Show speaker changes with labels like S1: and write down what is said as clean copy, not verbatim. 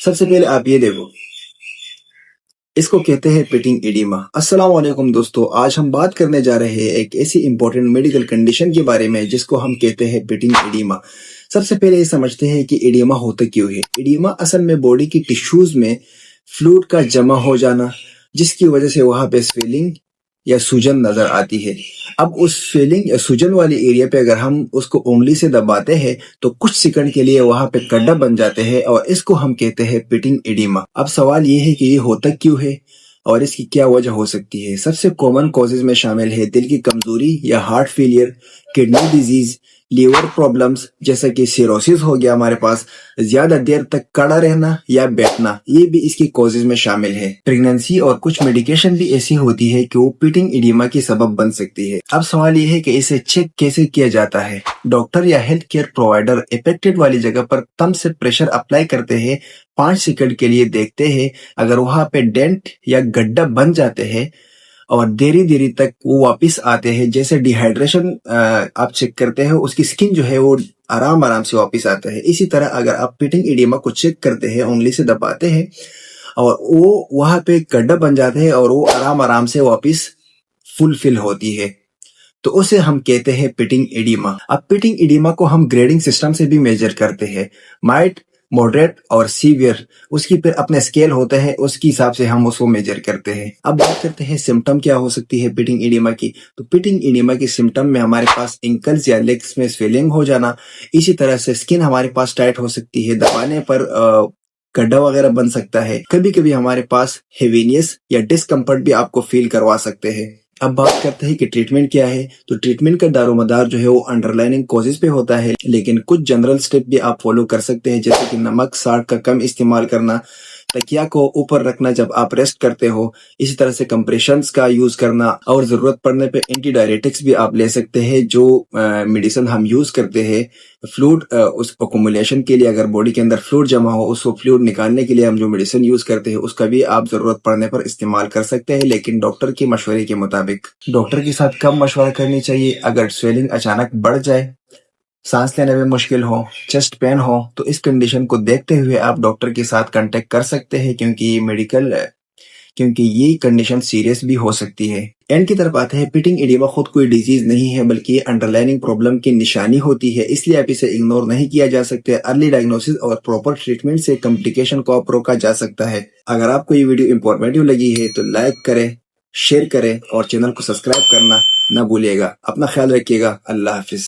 S1: سب سے پہلے آپ یہ دیکھو، اس کو کہتے ہیں پیٹنگ ایڈیما۔ السلام علیکم دوستو، آج ہم بات کرنے جا رہے ہیں ایک ایسی امپورٹنٹ میڈیکل کنڈیشن کے بارے میں جس کو ہم کہتے ہیں پیٹنگ ایڈیما۔ سب سے پہلے یہ سمجھتے ہیں کہ ایڈیما ہوتا کیوں ہے۔ ایڈیما اصل میں باڈی کی ٹشوز میں فلوئڈ کا جمع ہو جانا، جس کی وجہ سے وہاں پہ سویلنگ یا سوجن نظر آتی ہے۔ اب اس سویلنگ یا سوجن والی ایریا پہ اگر ہم اس کو انگلی سے دباتے ہیں تو کچھ سیکنڈ کے لیے وہاں پہ گڈھا بن جاتے ہیں اور اس کو ہم کہتے ہیں پیٹنگ ایڈیما۔ اب سوال یہ ہے کہ یہ ہوتا کیوں ہے اور اس کی کیا وجہ ہو سکتی ہے۔ سب سے کامن کازز میں شامل ہے دل کی کمزوری یا heart failure, kidney disease, liver problems جیسا کہ سیروسس ہو گیا ہمارے پاس، زیادہ دیر تک کھڑا رہنا یا بیٹھنا، یہ بھی اس کی کازز میں شامل ہے۔ پریگننسی اور کچھ میڈیکیشن بھی ایسی ہوتی ہے کہ وہ پیٹنگ ایڈیما کی سبب بن سکتی ہے۔ اب سوال یہ ہے کہ اسے چیک کیسے کیا جاتا ہے۔ ڈاکٹر یا ہیلتھ کیئر پرووائڈر افیکٹڈ والی جگہ پر تم سے پریشر اپلائی کرتے ہیں، 5 سیکنڈ کے لیے دیکھتے ہیں، اگر وہاں پہ ڈینٹ یا گڈھا بن جاتے ہیں اور دیری تک وہ واپس آتے ہیں، جیسے ڈی ہائیڈریشن آپ چیک کرتے ہیں، اس کی سکن جو ہے وہ آرام سے واپس آتا ہے۔ اسی طرح اگر آپ پیٹنگ ایڈیما کو چیک کرتے ہیں، انگلی سے دباتے ہیں اور وہ وہاں پہ گڈھا بن جاتے ہیں اور وہ آرام سے واپس فل ہوتی ہے، تو اسے ہم کہتے ہیں پیٹنگ ایڈیما۔ اب پیٹنگ ایڈیما کو ہم گریڈنگ سسٹم سے بھی میجر کرتے ہیں، مائلڈ، ماڈریٹ اور سیویئر۔ اس کی پھر اپنے اسکیل ہوتا ہے، اس کی حساب سے ہم اس کو میجر کرتے ہیں۔ اب بات کرتے ہیں سمٹم کیا ہو سکتی ہے پیٹنگ ایڈیما کی۔ تو پیٹنگ ایڈیما کی سمٹم میں ہمارے پاس انکلز یا لیگز میں سویلنگ ہو جانا، اسی طرح سے سکن ہمارے پاس ٹائٹ ہو سکتی ہے، دبانے پر گڈھا وغیرہ بن سکتا ہے، کبھی ہمارے پاس ہیوینس یا ڈسکمفرٹ بھی آپ کو فیل کروا سکتے ہیں۔ اب بات کرتے ہیں کہ ٹریٹمنٹ کیا ہے۔ تو ٹریٹمنٹ کا دار و مدار جو ہے وہ انڈر لائننگ کوزز پہ ہوتا ہے، لیکن کچھ جنرل سٹیپ بھی آپ فالو کر سکتے ہیں، جیسے کہ نمک، سالٹ کا کم استعمال کرنا، تکیا کو اوپر رکھنا جب آپ ریسٹ کرتے ہو، اسی طرح سے کمپریشنز کا یوز کرنا، اور ضرورت پڑنے پہ اینٹی ڈائریٹکس بھی آپ لے سکتے ہیں۔ جو میڈیسن ہم یوز کرتے ہیں فلوئڈ اس اکومولیشن کے لیے، اگر باڈی کے اندر فلوئڈ جمع ہو، اس کو فلوئڈ نکالنے کے لیے ہم جو میڈیسن یوز کرتے ہیں اس کا بھی آپ ضرورت پڑنے پر استعمال کر سکتے ہیں، لیکن ڈاکٹر کے مشورے کے مطابق۔ ڈاکٹر کے ساتھ کب مشورہ کرنی چاہیے؟ اگر سویلنگ اچانک بڑھ جائے، سانس لینے میں مشکل ہو، چیسٹ پین ہو، تو اس کنڈیشن کو دیکھتے ہوئے آپ ڈاکٹر کے ساتھ کانٹیکٹ کر سکتے ہیں، کیونکہ یہ کنڈیشن سیریس بھی ہو سکتی ہے۔ اینڈ کی طرف آتے ہیں، پیٹنگ ایڈیما خود کوئی ڈیزیز نہیں ہے، بلکہ یہ انڈر لائننگ پرابلم کی نشانی ہوتی ہے، اس لیے آپ اسے اگنور نہیں کیا جا سکتے۔ ارلی ڈائگنوسس اور پراپر ٹریٹمنٹ سے کمپلیکیشن کو آپ روکا جا سکتا ہے۔ اگر آپ کو یہ ویڈیو انفارمیٹیو لگی ہے تو لائک کریں، شیئر کریں اور چینل کو سبسکرائب کرنا نہ بھولیے گا۔ اپنا خیال رکھیے گا۔ اللہ حافظ۔